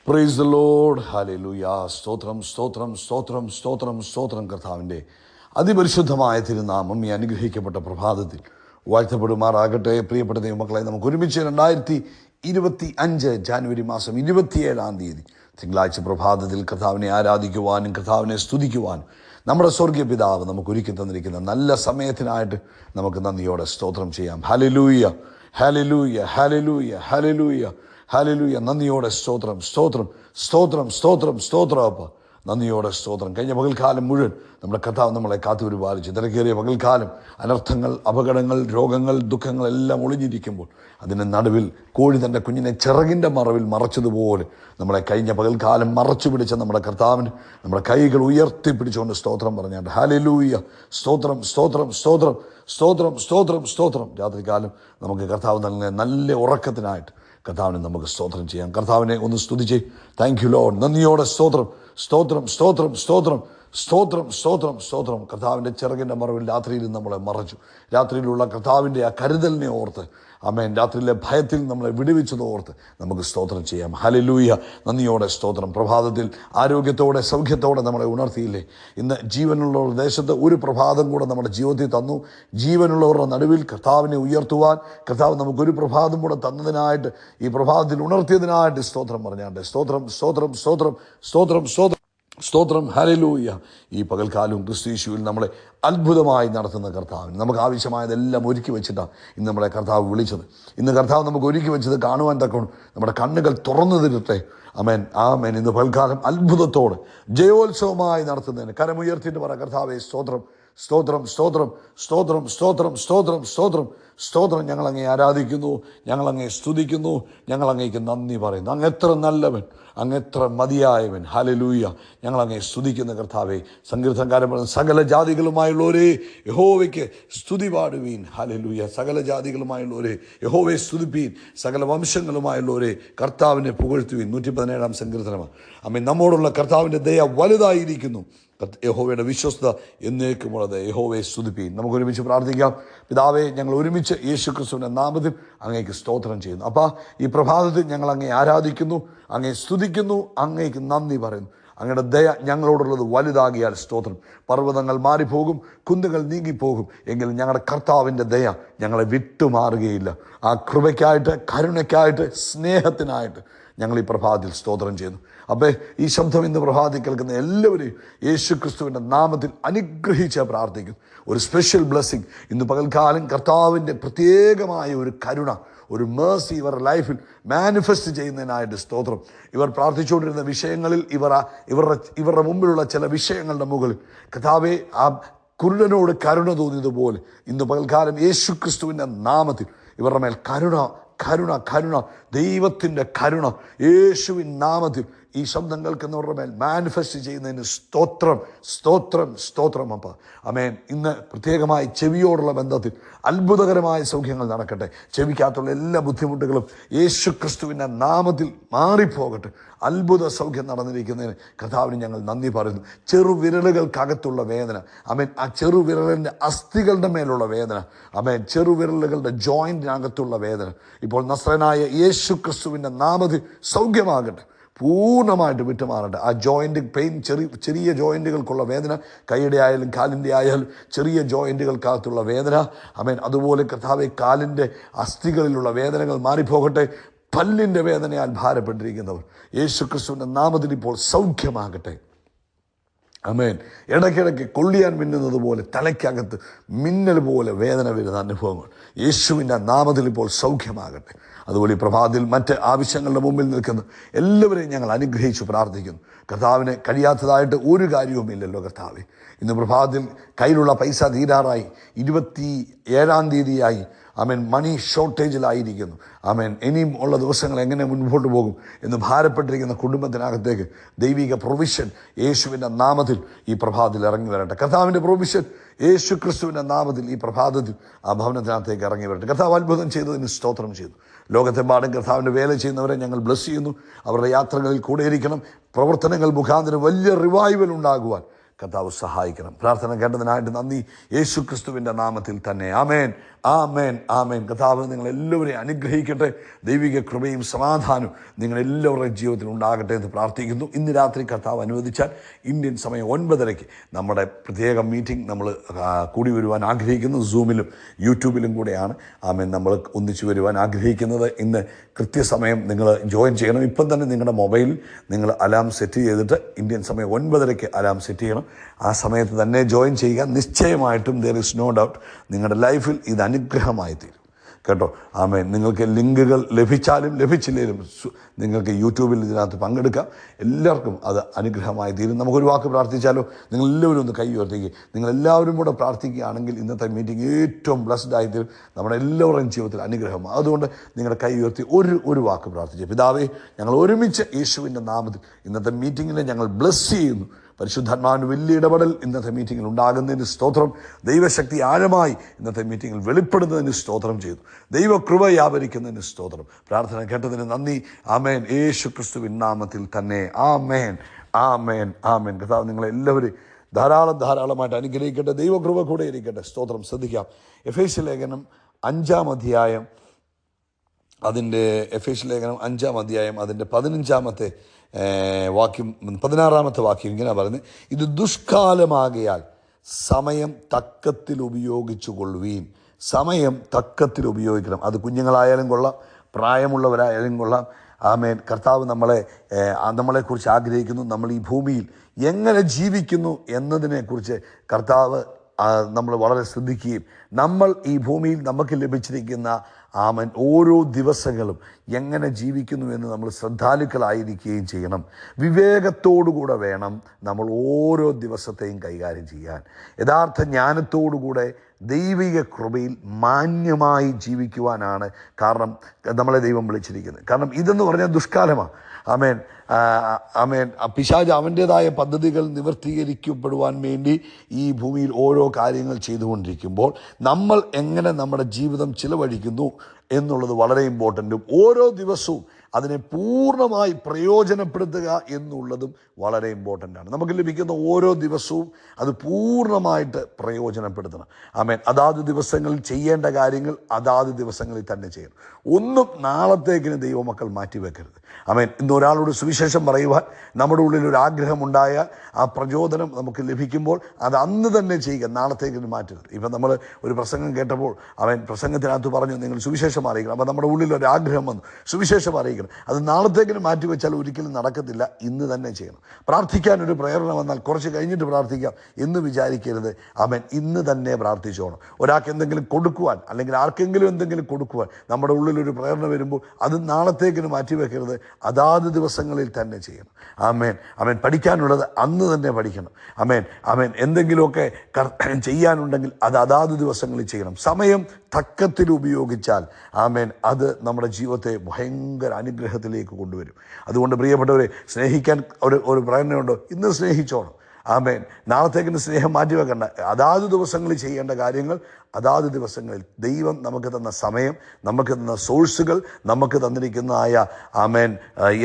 Praise the Lord. Hallelujah. സ്തോത്രം സ്തോത്രം സ്തോത്രം സ്തോത്രം സ്തോത്രം. കർത്താവിൻ്റെ അതിപരിശുദ്ധമായ തിരുനാമം ഈ അനുഗ്രഹിക്കപ്പെട്ട പ്രഭാതത്തിൽ വാഴ്ത്തപ്പെടുമാറാകട്ടെ. പ്രിയപ്പെട്ട ദൈവമക്കളെ, നമുക്ക് ഒരുമിച്ച് 2025 ജാനുവരി മാസം 27 തിങ്കളാഴ്ച പ്രഭാതത്തിൽ കർത്താവിനെ ആരാധിക്കുവാനും കർത്താവിനെ സ്തുതിക്കുവാനും നമ്മുടെ സ്വർഗീയ പിതാവ് നമുക്ക് ഒരുക്കി തന്നിരിക്കുന്ന നല്ല സമയത്തിനായിട്ട് നമുക്ക് നന്ദിയോടെ സ്തോത്രം ചെയ്യാം. Hallelujah, hallelujah, hallelujah, hallelujah, hallelujah. നന്ദിയോടെ സ്തോത്രം സ്തോത്രം സ്തോത്രം സ്തോത്രം സ്തോത്രം. അപ്പ നന്ദിയോടെ സ്തോത്രം. കഴിഞ്ഞ പകൽക്കാലം മുഴുവൻ നമ്മുടെ കർത്താവ് നമ്മളെ കാത്തുപരിപാലിച്ചു. തിരക്കേറിയ പകൽക്കാലം അനർത്ഥങ്ങൾ, അപകടങ്ങൾ, രോഗങ്ങൾ, ദുഃഖങ്ങൾ എല്ലാം ഒളിഞ്ഞിരിക്കുമ്പോൾ അതിന് നടുവിൽ കോഴി തൻ്റെ കുഞ്ഞിനെ ചിറകിൻ്റെ മറവിൽ മറച്ചതുപോലെ നമ്മളെ കഴിഞ്ഞ പകൽക്കാലം മറച്ചു പിടിച്ച നമ്മുടെ കർത്താവിന് നമ്മുടെ കൈകൾ ഉയർത്തിപ്പിടിച്ചുകൊണ്ട് സ്തോത്രം പറഞ്ഞാണ്ട് ഹല്ലേലൂയ. സ്തോത്രം സ്തോത്രം സ്തോത്രം സ്തോത്രം സ്തോത്രം സ്തോത്രം. രാത്രികാലം നമുക്ക് കർത്താവ് നൽകുന്ന നല്ല ഉറക്കത്തിനായിട്ട് കർത്താവിനെ നമുക്ക് സ്തോത്രം ചെയ്യാം. കർത്താവിനെ ഒന്ന് സ്തുതിച്ച് താങ്ക് യു ലോർഡ്. നന്ദിയോടെ സ്തോത്രം സ്തോത്രം സ്തോത്രം സ്തോത്രം സ്തോത്രം സ്തോത്രം സ്തോത്രം. കർത്താവിൻ്റെ ചിറകിൻ്റെ മറവിൽ രാത്രിയിൽ നമ്മളെ മറച്ചു. രാത്രിയിലുള്ള കർത്താവിൻ്റെ ആ കരുതലിനെ ഓർത്ത്, ആമേൻ, രാത്രിയിലെ ഭയത്തിൽ നമ്മളെ വിടുവിച്ചത് ഓർത്ത് നമുക്ക് സ്തോത്രം ചെയ്യാം. ഹല്ലേലൂയ. നന്ദിയോടെ സ്തോത്രം. പ്രഭാതത്തിൽ ആരോഗ്യത്തോടെ സൗഖ്യത്തോടെ നമ്മളെ ഉണർത്തിയില്ലേ. ഇന്ന് ജീവനുള്ളവർ ദേശത്ത് ഒരു പ്രഭാതം കൂടെ നമ്മുടെ ജീവിതത്തിൽ തന്നു. ജീവനുള്ളവരുടെ നടുവിൽ കർത്താവിനെ ഉയർത്തുവാൻ കർത്താവ് നമുക്കൊരു പ്രഭാതം കൂടെ തന്നതിനായിട്ട്, ഈ പ്രഭാതത്തിൽ ഉണർത്തിയതിനായിട്ട് സ്തോത്രം പറഞ്ഞാണ്ട് സ്തോത്രം സ്തോത്രം സ്തോത്രം സ്തോത്രം സ്തോത്രം സ്തോത്രം. ഹല്ലേലൂയ. ഈ പകൽക്കാലവും ക്രിസ്തു യേശുവിൽ നമ്മളെ അത്ഭുതമായി നടത്തുന്ന കർത്താവിന് നമുക്ക് ആവശ്യമായതെല്ലാം ഒരുക്കി വെച്ചിട്ടാണ് ഇന്ന് നമ്മളെ കർത്താവ് വിളിച്ചത്. ഇന്ന് കർത്താവ് നമുക്ക് ഒരുക്കി വെച്ചത് കാണുവാൻ തക്കണം നമ്മുടെ കണ്ണുകൾ തുറന്നു തരട്ടെ. ആമേൻ, ആമേൻ. ഇന്ന് പകൽക്കാലം അത്ഭുതത്തോടെ ജയോത്സവമായി നടത്തുന്നതിന് കരമുയർത്തിയിട്ട് പറ, കർത്താവേ സ്തോത്രം സ്തോത്രം സ്തോത്രം സ്തോത്രം സ്തോത്രം സ്തോത്രം സ്തോത്രം സ്തോത്രം. ഞങ്ങളങ്ങേ ആരാധിക്കുന്നു, ഞങ്ങളങ്ങേ സ്തുതിക്കുന്നു, ഞങ്ങളങ്ങേക്ക് നന്ദി പറയുന്നു. അങ്ങ് എത്ര നല്ലവൻ, അങ്ങെത്ര മതിയായവൻ. ഹല്ലേലൂയ. ഞങ്ങളങ്ങേ സ്തുതിക്കുന്ന കർത്താവേ. സങ്കീർത്തനക്കാരൻ പറയുന്ന സകല ജാതികളുമായുള്ളവരെ യഹോവയ്ക്ക് സ്തുതി പാടുവീൻ. ഹല്ലേലൂയ. സകല ജാതികളുമായുള്ളവരെ യഹോവയെ സ്തുതിപ്പീൻ, സകല വംശങ്ങളുമായുള്ളവരെ കർത്താവിനെ പുകഴ്ത്തുവീൻ. 117 സങ്കീർത്തനമാണ്. ആമേൻ. നമ്മോടുള്ള കർത്താവിൻ്റെ ദയ വലുതായിരിക്കുന്നു, യഹോവയുടെ വിശ്വസ്തത എന്നേക്കുമുള്ളത്. യഹോവയെ സ്തുതിപ്പീൻ. നമുക്ക് ഒരുമിച്ച് പ്രാർത്ഥിക്കാം. പിതാവേ, ഞങ്ങൾ ഒരുമിച്ച് യേശു ക്രിസ്തുവിൻ്റെ നാമത്തിൽ അങ്ങേക്ക് സ്തോത്രം ചെയ്യുന്നു. അപ്പോൾ ഈ പ്രഭാതത്തിൽ ഞങ്ങൾ അങ്ങേ ആരാധിക്കുന്നു, അങ്ങേ സ്തുതിക്കുന്നു, അങ്ങേക്ക് നന്ദി പറയുന്നു. അങ്ങയുടെ ദയ ഞങ്ങളോടുള്ളത് വലുതാകിയാൽ സ്തോത്രം. പർവ്വതങ്ങൾ മാറിപ്പോകും, കുന്നുകൾ നീങ്ങിപ്പോകും, എങ്കിലും ഞങ്ങളുടെ കർത്താവിൻ്റെ ദയ ഞങ്ങളെ വിട്ടുമാറുകയില്ല. ആ കൃപയ്ക്കായിട്ട്, കരുണയ്ക്കായിട്ട്, സ്നേഹത്തിനായിട്ട് ഞങ്ങൾ ഈ പ്രഭാതത്തിൽ സ്തോത്രം ചെയ്യുന്നു. അപ്പേ, ഈ ശബ്ദം ഇന്ന് പ്രഭാതത്തിൽ കേൾക്കുന്ന എല്ലാവരെയും യേശു ക്രിസ്തുവിൻ്റെ നാമത്തിൽ അനുഗ്രഹിച്ച് പ്രാർത്ഥിക്കുന്നു. ഒരു സ്പെഷ്യൽ ബ്ലെസ്സിങ് ഇന്ന് പകൽക്കാലം കർത്താവിൻ്റെ പ്രത്യേകമായ ഒരു കരുണ, ഒരു മേഴ്സി ഇവരുടെ ലൈഫിൽ മാനിഫെസ്റ്റ് ചെയ്യുന്നതിനായിട്ട് സ്തോത്രം. ഇവർ പ്രാർത്ഥിച്ചുകൊണ്ടിരുന്ന വിഷയങ്ങളിൽ ഇവരുടെ മുമ്പിലുള്ള ചില വിഷയങ്ങളുടെ മുകളിൽ കർത്താവേ, ആ കുരുടനോട് കരുണ തോന്നിയതുപോലെ ഇന്ന് പകൽക്കാലം യേശു ക്രിസ്തുവിൻ്റെ നാമത്തിൽ ഇവരുടെ മേൽ കരുണ കരുണ കരുണ ദൈവത്തിൻ്റെ കരുണ യേശുവിൻ നാമത്തിൽ ഈ ശബ്ദം കേൾക്കുന്നവരുടെ മേൽ മാനിഫെസ്റ്റ് ചെയ്യുന്നതിന് സ്തോത്രം സ്തോത്രം സ്തോത്രം. അപ്പം ആമേൻ. ഇന്ന് പ്രത്യേകമായി ചെവിയോടുള്ള ബന്ധത്തിൽ അത്ഭുതകരമായ സൗഖ്യങ്ങൾ നടക്കട്ടെ. ചെവിക്കകത്തുള്ള എല്ലാ ബുദ്ധിമുട്ടുകളും യേശു ക്രിസ്തുവിൻ്റെ നാമത്തിൽ മാറിപ്പോകട്ടെ. അത്ഭുത സൗഖ്യം നടന്നിരിക്കുന്നതിന് കർത്താവിന് ഞങ്ങൾ നന്ദി പറയുന്നു. ചെറുവിരലുകൾക്കകത്തുള്ള വേദന, ആമേൻ, ആ ചെറുവിരലിൻ്റെ അസ്ഥികളുടെ മേലുള്ള വേദന, ആമേൻ, ചെറുവിരലുകളുടെ ജോയിൻറ്റിനകത്തുള്ള വേദന ഇപ്പോൾ നസ്രനായ യേശു ക്രിസ്തുവിൻ്റെ നാമത്തിൽ സൗഖ്യമാകട്ടെ, പൂർണ്ണമായിട്ട് വിട്ടുമാറട്ടെ. ആ ജോയിൻ്റ് പെയിൻ, ചെറിയ ജോയിൻറ്റുകൾക്കുള്ള വേദന, കൈയുടെ ആയാലും കാലിൻ്റെ ആയാലും ചെറിയ ജോയിൻറ്റുകൾക്കകത്തുള്ള വേദന, ആമേൻ, അതുപോലെ കർത്താവേ കാലിൻ്റെ അസ്ഥികളിലുള്ള വേദനകൾ മാറിപ്പോകട്ടെ. പല്ലിൻ്റെ വേദനയാൽ ഭാരപ്പെട്ടിരിക്കുന്നവർ യേശു ക്രിസ്തുവിൻ്റെ നാമത്തിൽ ഇപ്പോൾ സൗഖ്യമാകട്ടെ. ആമേൻ. ഇടയ്ക്കിടയ്ക്ക് കൊള്ളിയാൻ മിന്നുന്നത് പോലെ തലയ്ക്കകത്ത് മിന്നൽ പോലെ വേദന വരുന്ന അനുഭവങ്ങൾ യേശുവിൻ്റെ നാമത്തിൽ ഇപ്പോൾ സൗഖ്യമാകട്ടെ. അതുപോലെ ഈ പ്രഭാതത്തിൽ മറ്റ് ആവശ്യങ്ങളുടെ മുമ്പിൽ നിൽക്കുന്ന എല്ലാവരെയും ഞങ്ങൾ അനുഗ്രഹിച്ച് പ്രാർത്ഥിക്കുന്നു. കർത്താവിന് കഴിയാത്തതായിട്ട് ഒരു കാര്യവുമില്ലല്ലോ കർത്താവേ. ഇന്ന് പ്രഭാതത്തിൽ കയ്യിലുള്ള പൈസ തീരാറായി, 27 ആമേൻ, മണി ഷോർട്ടേജിലായിരിക്കുന്നു. ആമേൻ. ഇനിയും ഉള്ള ദിവസങ്ങൾ എങ്ങനെ മുൻപോട്ട് പോകും എന്ന് ഭാരപ്പെട്ടിരിക്കുന്ന കുടുംബത്തിനകത്തേക്ക് ദൈവിക പ്രൊവിഷൻ യേശുവിൻ്റെ നാമത്തിൽ ഈ പ്രഭാതത്തിൽ ഇറങ്ങി വരട്ടെ. കർത്താവിൻ്റെ പ്രൊവിഷൻ യേശു ക്രിസ്തുവിൻ്റെ നാമത്തിൽ ഈ പ്രഭാതത്തിൽ ആ ഭവനത്തിനകത്തേക്ക് ഇറങ്ങി വരട്ടെ. കർത്താവ് അത്ഭുതം ചെയ്തതിന് സ്തോത്രം ചെയ്തു. ലോകത്തെമ്പാടും കർത്താവിൻ്റെ വേല ചെയ്യുന്നവരെ ഞങ്ങൾ ബ്ലസ് ചെയ്യുന്നു. അവരുടെ യാത്രകളിൽ കൂടെയിരിക്കണം. പ്രവർത്തനങ്ങൾ മുഖാന്തരം വലിയ റിവൈവൽ ഉണ്ടാകുവാൻ കർത്താവ് സഹായിക്കണം. പ്രാർത്ഥന കേട്ടതിനായിട്ട് നന്ദി, യേശു ക്രിസ്തുവിൻ്റെ നാമത്തിൽ തന്നെ. ആമേൻ, ആമേൻ, ആമേൻ. കർത്താവ് നിങ്ങളെല്ലാവരെയും അനുഗ്രഹിക്കട്ടെ. ദൈവിക കൃപയും സമാധാനവും നിങ്ങളെല്ലാവരുടെയും ജീവിതത്തിൽ ഉണ്ടാകട്ടെ എന്ന് പ്രാർത്ഥിക്കുന്നു. ഇന്ന് രാത്രി കർത്താവ് അനുവദിച്ചാൽ ഇന്ത്യൻ സമയം 9:30 നമ്മുടെ പ്രത്യേക മീറ്റിംഗ് നമ്മൾ കൂടി വരുവാൻ ആഗ്രഹിക്കുന്നു. സൂമിലും യൂട്യൂബിലും കൂടെയാണ് ആമേൻ നമ്മൾ ഒന്നിച്ചു വരുവാൻ ആഗ്രഹിക്കുന്നത്. ഇന്ന് കൃത്യസമയം നിങ്ങൾ ജോയിൻ ചെയ്യണം. ഇപ്പം തന്നെ നിങ്ങളുടെ മൊബൈലിൽ നിങ്ങൾ അലാം സെറ്റ് ചെയ്തിട്ട് ഇന്ത്യൻ സമയം 9:30 അലാം സെറ്റ് ചെയ്യണം. ആ സമയത്ത് തന്നെ ജോയിൻ ചെയ്യുക. നിശ്ചയമായിട്ടും ദർ ഇസ് നോ ഡൗട്ട് നിങ്ങളുടെ ലൈഫിൽ ഇത് അനുഗ്രഹമായി തീരും കേട്ടോ. ആമേൻ. നിങ്ങൾക്ക് ലിങ്കുകൾ ലഭിച്ചാലും ലഭിച്ചില്ലെങ്കിലും നിങ്ങൾക്ക് യൂട്യൂബിൽ ഇതിനകത്ത് പങ്കെടുക്കാം. എല്ലാവർക്കും അത് അനുഗ്രഹമായി തീരും. നമുക്കൊരു വാക്ക് പ്രാർത്ഥിച്ചാലോ? നിങ്ങളെല്ലാവരും ഒന്ന് കൈ ഉയർത്തിക്കുക. നിങ്ങളെല്ലാവരും കൂടെ പ്രാർത്ഥിക്കുകയാണെങ്കിൽ ഇന്നത്തെ മീറ്റിംഗ് ഏറ്റവും ബ്ലസ്ഡ് ആയി തീരും. നമ്മുടെ എല്ലാവരുടെയും ജീവിതത്തിൽ അനുഗ്രഹമാണ്. അതുകൊണ്ട് നിങ്ങളുടെ കൈ ഉയർത്തി ഒരു വാക്ക് പ്രാർത്ഥിച്ചു. പിതാവേ, ഞങ്ങൾ ഒരുമിച്ച് യേശുവിൻ്റെ നാമത്തിൽ ഇന്നത്തെ മീറ്റിങ്ങിനെ ഞങ്ങൾ ബ്ലസ് ചെയ്യുന്നു. പരിശുദ്ധാത്മാവിൻ്റെ വലിയ ഇടപെടൽ ഇന്നത്തെ മീറ്റിങ്ങിൽ ഉണ്ടാകുന്നതിന് സ്തോത്രം. ദൈവശക്തി ആഴമായി ഇന്നത്തെ മീറ്റിങ്ങിൽ വെളിപ്പെടുന്നതിന് സ്തോത്രം ചെയ്തു. ദൈവകൃപ വ്യാപരിക്കുന്നതിന് സ്തോത്രം. പ്രാർത്ഥന കേട്ടതിന് നന്ദി. ആമേൻ. യേശു ക്രിസ്തുവിൻ നാമത്തിൽ തന്നെ. ആമേൻ, ആമേൻ, ആമേൻ. കർത്താവ് നിങ്ങളെല്ലാവരും ധാരാളമായിട്ട് അനുഗ്രഹിക്കട്ടെ. ദൈവകൃപ കൂടെ ഇരിക്കട്ടെ. സ്തോത്രം. ശ്രദ്ധിക്കാം. എഫേസ്യ ലേഖനം 5-ാം അധ്യായം അതിൻ്റെ 15-ാമത്തെ വാക്യം 16-ാമത്തെ വാക്യം ഇങ്ങനെ പറയുന്നത്: ഇത് ദുഷ്കാലമാകയാൽ സമയം തക്കത്തിൽ ഉപയോഗിച്ചു കൊള്ളുവീൻ. സമയം തക്കത്തിൽ ഉപയോഗിക്കണം. അത് കുഞ്ഞുങ്ങളായാലും കൊള്ളാം, പ്രായമുള്ളവരായാലും കൊള്ളാം. ആമേൻ. കർത്താവ് നമ്മളെക്കുറിച്ച് ആഗ്രഹിക്കുന്നു. നമ്മൾ ഈ ഭൂമിയിൽ എങ്ങനെ ജീവിക്കുന്നു എന്നതിനെക്കുറിച്ച് കർത്താവ് നമ്മൾ വളരെ ശ്രദ്ധിക്കുകയും നമ്മൾ ഈ ഭൂമിയിൽ നമുക്ക് ലഭിച്ചിരിക്കുന്ന ആമൻ ഓരോ ദിവസങ്ങളും എങ്ങനെ ജീവിക്കുന്നു എന്ന് നമ്മൾ ശ്രദ്ധാലുക്കളായിരിക്കുകയും ചെയ്യണം. വിവേകത്തോടുകൂടെ വേണം നമ്മൾ ഓരോ ദിവസത്തെയും കൈകാര്യം ചെയ്യാൻ. യഥാർത്ഥ ജ്ഞാനത്തോടുകൂടെ ദൈവിക കൃപയിൽ മാന്യമായി ജീവിക്കുവാനാണ് കാരണം നമ്മളെ ദൈവം വിളിച്ചിരിക്കുന്നത്. കാരണം ഇതെന്ന് പറഞ്ഞാൽ ദുഷ്കാലമാണ്. ആമേൻ, ആമേൻ. പിശാച് അവൻ്റേതായ പദ്ധതികൾ നിവർത്തീകരിക്കപ്പെടുവാൻ വേണ്ടി ഈ ഭൂമിയിൽ ഓരോ കാര്യങ്ങൾ ചെയ്തുകൊണ്ടിരിക്കുമ്പോൾ നമ്മൾ എങ്ങനെ നമ്മുടെ ജീവിതം ചിലവഴിക്കുന്നു എന്നുള്ളത് വളരെ ഇമ്പോർട്ടൻറ്റും ഓരോ ദിവസവും അതിനെ പൂർണ്ണമായി പ്രയോജനപ്പെടുത്തുക എന്നുള്ളതും വളരെ ഇമ്പോർട്ടൻ്റാണ്. നമുക്ക് ലഭിക്കുന്ന ഓരോ ദിവസവും അത് പൂർണ്ണമായിട്ട് പ്രയോജനപ്പെടുത്തണം. ആമേൻ. അതാത് ദിവസങ്ങളിൽ ചെയ്യേണ്ട കാര്യങ്ങൾ അതാത് ദിവസങ്ങളിൽ തന്നെ ചെയ്യണം. ഒന്നും നാളത്തേക്കിന് ദൈവമക്കൾ മാറ്റിവെക്കരുത്. ആമേൻ. ഇന്ന് ഒരാളോട് സുവിശേഷം പറയുവാൻ നമ്മുടെ ഉള്ളിൽ ഒരു ആഗ്രഹമുണ്ടായാൽ ആ പ്രചോദനം നമുക്ക് ലഭിക്കുമ്പോൾ അത് അന്ന് തന്നെ ചെയ്യുക, നാളത്തേക്കിന് മാറ്റരുത്. ഇപ്പം നമ്മൾ ഒരു പ്രസംഗം കേട്ടപ്പോൾ അവൻ പ്രസംഗത്തിനകത്ത് പറഞ്ഞു നിങ്ങൾ സുവിശേഷം അറിയിക്കണം. അപ്പോൾ നമ്മുടെ ഉള്ളിൽ ഒരു ആഗ്രഹം വന്നു, സുവിശേഷം അറിയിക്കണം. അത് നാളത്തേക്കിന് മാറ്റിവെച്ചാൽ ഒരിക്കലും നടക്കത്തില്ല. ഇന്ന് തന്നെ ചെയ്യണം. പ്രാർത്ഥിക്കാനൊരു പ്രേരണ വന്നാൽ കുറച്ച് കഴിഞ്ഞിട്ട് പ്രാർത്ഥിക്കാം എന്ന് വിചാരിക്കരുത്. ആമേൻ. ഇന്ന് തന്നെ പ്രാർത്ഥിച്ചോണം. ഒരാൾക്ക് എന്തെങ്കിലും കൊടുക്കുവാൻ അല്ലെങ്കിൽ ആർക്കെങ്കിലും എന്തെങ്കിലും കൊടുക്കുവാൻ നമ്മുടെ ഉള്ളിലൊരു പ്രേരണ വരുമ്പോൾ അത് നാളത്തേക്കിന് മാറ്റിവെക്കരുത്, അതാത് ദിവസങ്ങളിൽ തന്നെ ചെയ്യണം. ആമേൻ, ആമേൻ. പഠിക്കാനുള്ളത് അന്ന് തന്നെ പഠിക്കണം. ആമേൻ, ആമേൻ. എന്തെങ്കിലുമൊക്കെ ചെയ്യാനുണ്ടെങ്കിൽ അത് അതാത് ദിവസങ്ങളിൽ ചെയ്യണം. സമയം തക്കത്തിൽ ഉപയോഗിച്ചാൽ ആമേൻ അത് നമ്മുടെ ജീവിതത്തെ ഭയങ്കര അനുഗ്രഹത്തിലേക്ക് കൊണ്ടുവരും. അതുകൊണ്ട് പ്രിയപ്പെട്ടവരെ, സ്നേഹിക്കാൻ ഒരു പ്രേരണയുണ്ടോ? ഇന്ന് സ്നേഹിച്ചോണം. ആമേൻ. നാളത്തേക്കിന് സ്നേഹം മാറ്റിവെക്കണ്ട. അതാത് ദിവസങ്ങളിൽ ചെയ്യേണ്ട കാര്യങ്ങൾ അതാത് ദിവസങ്ങളിൽ ദൈവം നമുക്ക് തന്ന സമയം, നമുക്ക് തന്ന സോഴ്സുകൾ, നമുക്ക് തന്നിരിക്കുന്നതായ ആമേൻ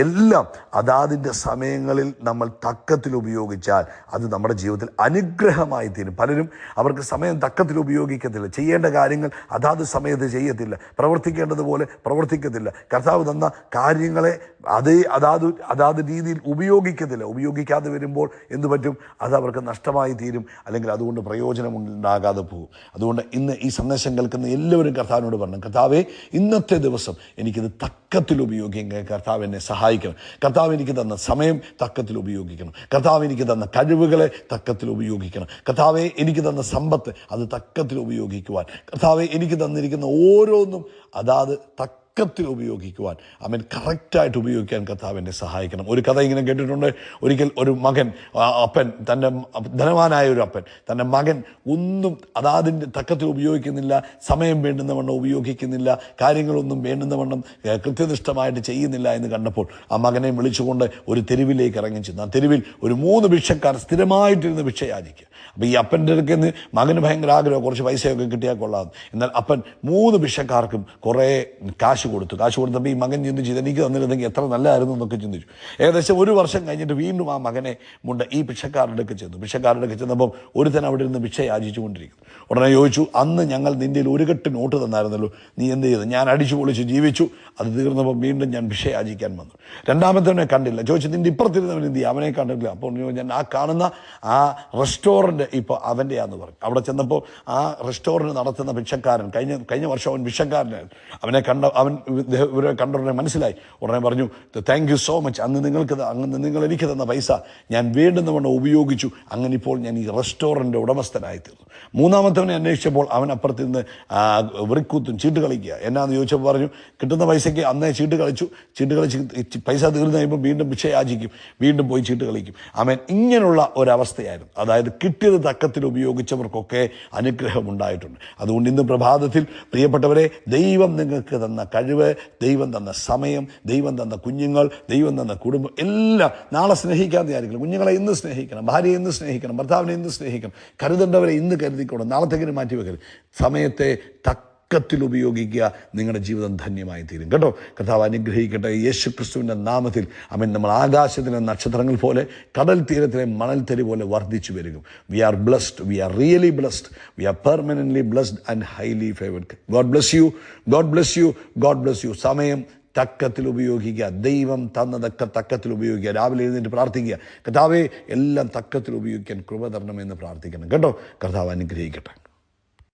എല്ലാം അതാതിൻ്റെ സമയങ്ങളിൽ നമ്മൾ തക്കത്തിൽ ഉപയോഗിച്ചാൽ അത് നമ്മുടെ ജീവിതത്തിൽ അനുഗ്രഹമായി തീരും. പലരും അവർക്ക് സമയം തക്കത്തിൽ ഉപയോഗിക്കത്തില്ല. ചെയ്യേണ്ട കാര്യങ്ങൾ അതാത് സമയത്ത് ചെയ്യത്തില്ല. പ്രവർത്തിക്കേണ്ടതുപോലെ പ്രവർത്തിക്കത്തില്ല. കർത്താവ് തന്ന കാര്യങ്ങളെ അതാത് രീതിയിൽ ഉപയോഗിക്കത്തില്ല. ഉപയോഗിക്കാതെ വരുമ്പോൾ എന്തു പറ്റും? അത് അവർക്ക് നഷ്ടമായി തീരും, അല്ലെങ്കിൽ അതുകൊണ്ട് പ്രയോജനമുണ്ടാകാതെ പോകും. അതുകൊണ്ട് ഇന്ന് ഈ സന്ദേശം കേൾക്കുന്ന എല്ലാവരും കർത്താവിനോട് പറഞ്ഞു, കർത്താവേ, ഇന്നത്തെ ദിവസം എനിക്കിത് തക്കത്തിൽ ഉപയോഗിക്കാൻ കർത്താവ് എന്നെ സഹായിക്കണം. കർത്താവ് എനിക്ക് തന്ന സമയം തക്കത്തിൽ ഉപയോഗിക്കണം. കർത്താവ് എനിക്ക് തന്ന കഴിവുകളെ തക്കത്തിൽ ഉപയോഗിക്കണം. കർത്താവെ, എനിക്ക് തന്ന സമ്പത്ത് അത് തക്കത്തിൽ ഉപയോഗിക്കുവാൻ, കർത്താവെ, എനിക്ക് തന്നിരിക്കുന്ന ഓരോന്നും അതാത് തക്കത്തിൽ ഉപയോഗിക്കുവാൻ, ആമേൻ, കറക്റ്റായിട്ട് ഉപയോഗിക്കാൻ കർത്താവ് എന്നെ സഹായിക്കണം. ഒരു കഥ ഇങ്ങനെ കേട്ടിട്ടുണ്ട്. ഒരിക്കൽ ഒരു മകൻ, അപ്പൻ, തൻ്റെ ധനവാനായ ഒരു അപ്പൻ തൻ്റെ മകൻ ഒന്നും അതാതിൻ്റെ തക്കത്തിൽ ഉപയോഗിക്കുന്നില്ല, സമയം വേണ്ടുന്ന വണ്ണം ഉപയോഗിക്കുന്നില്ല, കാര്യങ്ങളൊന്നും വേണ്ടുന്ന വണ്ണം കൃത്യനിഷ്ഠമായിട്ട് ചെയ്യുന്നില്ല എന്ന് കണ്ടപ്പോൾ ആ മകനെ വിളിച്ചുകൊണ്ട് ഒരു തെരുവിലേക്ക് ഇറങ്ങി ചെന്നു. ആ തെരുവിൽ ഒരു 3 ഭിക്ഷക്കാർ സ്ഥിരമായിട്ടിരുന്ന് ഭിക്ഷ യാചിക്കുക. അപ്പോൾ ഈ അപ്പൻ്റെ അടുക്കൽ നിന്ന് മകന് ഭയങ്കര ആഗ്രഹം, കുറച്ച് പൈസയൊക്കെ കിട്ടിയാൽ കൊള്ളാം. എന്നാൽ അപ്പൻ 3 ഭിക്ഷക്കാർക്കും കുറേ കാശ് കാശ് കൊടുത്തപ്പോൾ ഈ മകൻ ചിന്തിച്ചു ഇതെനിക്ക് തന്നിരുന്നെങ്കിൽ എത്ര നല്ലതായിരുന്നു എന്നൊക്കെ ചിന്തിച്ചു. ഏകദേശം 1 വർഷം കഴിഞ്ഞിട്ട് വീണ്ടും ആ മകനെ ഈ ഭിക്ഷക്കാരുടെ ഒക്കെ ചെന്നപ്പം ഒരുത്തൻ അവിടെ ഇരുന്ന് ഭിക്ഷ യാചിച്ചുകൊണ്ടിരിക്കുന്നു. ഉടനെ ചോദിച്ചു, അന്ന് ഞങ്ങൾ നിൻ്റെ 1 കെട്ട് നോട്ട് തന്നായിരുന്നല്ലോ, നീ എന്ത് ചെയ്തു? ഞാൻ അടിച്ചു പൊളിച്ച് ജീവിച്ചു, അത് തീർന്നപ്പോൾ വീണ്ടും ഞാൻ ഭിക്ഷ യാചിക്കാൻ വന്നു. രണ്ടാമത്തവനെ കണ്ടില്ല. ചോദിച്ചു, നിൻ്റെ ഇപ്പുറത്തിരുന്നവൻ എന്ത് ചെയ്യും? അവനെ കണ്ടില്ല. അപ്പോൾ ഞാൻ ആ കാണുന്ന ആ റെസ്റ്റോറൻറ്റ് ഇപ്പോൾ അവൻ്റെയാന്ന് പറഞ്ഞു. അവിടെ ചെന്നപ്പോൾ ആ റെസ്റ്റോറൻറ്റ് നടത്തുന്ന ഭിക്ഷക്കാരൻ കഴിഞ്ഞ വർഷം അവൻ ഭിക്ഷക്കാരനായിരുന്നു. ഇവരെ കണ്ടോടനെ മനസ്സിലായി. ഉടനെ പറഞ്ഞു, താങ്ക് യു സോ മച്ച്, അന്ന് നിങ്ങൾ എനിക്ക് തന്ന പൈസ ഞാൻ വേണ്ടുന്നവണ്ണം ഉപയോഗിച്ചു, അങ്ങനെ ഇപ്പോൾ ഞാൻ ഈ റെസ്റ്റോറൻറ്റ് ഉടമസ്ഥനായിത്തീർന്നു. മൂന്നാമത്തവനെ അന്വേഷിച്ചപ്പോൾ അവൻ അപ്പുറത്ത് നിന്ന് വെറിക്കൂത്തും ചീട്ട് കളിക്കുക. എന്നാന്ന് ചോദിച്ചപ്പോൾ പറഞ്ഞു, കിട്ടുന്ന പൈസയ്ക്ക് അന്നേ ചീട്ട് കളിച്ച് പൈസ തീർന്നു കഴിയുമ്പോൾ വീണ്ടും ഭിക്ഷ യാചിക്കും, വീണ്ടും പോയി ചീട്ട് കളിക്കും. ആമേൻ. ഇങ്ങനെയുള്ള ഒരവസ്ഥയായിരുന്നു. അതായത് കിട്ടിയത് തക്കത്തിൽ ഉപയോഗിച്ചവർക്കൊക്കെ അനുഗ്രഹം ഉണ്ടായിട്ടുണ്ട്. അതുകൊണ്ട് ഇന്ന് പ്രഭാതത്തിൽ പ്രിയപ്പെട്ടവരെ, ദൈവം നിങ്ങൾക്ക് തന്ന കഴിവ്, ദൈവം തന്ന സമയം, ദൈവം തന്ന കുഞ്ഞുങ്ങൾ, ദൈവം തന്ന കുടുംബം എല്ലാം നാളെ സ്നേഹിക്കാൻ വിചാരിക്കണം. കുഞ്ഞുങ്ങളെ ഇന്ന് സ്നേഹിക്കണം, ഭാര്യയെ ഇന്ന് സ്നേഹിക്കണം, ഭർത്താവിനെ ഇന്ന് സ്നേഹിക്കണം, കരുതേണ്ടവരെ ഇന്ന് കരുതിക്കണം, നാളത്തേക്കിന് മാറ്റിവെക്കരുത്. സമയത്തെ തക്കത്തിൽ ഉപയോഗിക്കുക, നിങ്ങളുടെ ജീവിതം ധന്യമായി തീരും കേട്ടോ. കർത്താവ് അനുഗ്രഹിക്കട്ടെ. യേശു ക്രിസ്തുവിൻ്റെ നാമത്തിൽ ആമേൻ. നമ്മൾ ആകാശത്തിലെ നക്ഷത്രങ്ങൾ പോലെ, കടൽ തീരത്തിലെ മണൽത്തരി പോലെ വർദ്ധിച്ചു വരികയും. We are blessed, we are really blessed, we are permanently blessed and highly favoured. God bless you, God bless you, God bless you. സമയം തക്കത്തിൽ ഉപയോഗിക്കുക, ദൈവം തന്നതൊക്കെ തക്കത്തിൽ ഉപയോഗിക്കുക. രാവിലെ എഴുന്നേറ്റ് പ്രാർത്ഥിക്കുക, കർത്താവേ എല്ലാം തക്കത്തിൽ ഉപയോഗിക്കാൻ കൃപ തരണമെന്ന് പ്രാർത്ഥിക്കണം കേട്ടോ. കർത്താവ് അനുഗ്രഹിക്കട്ടെ.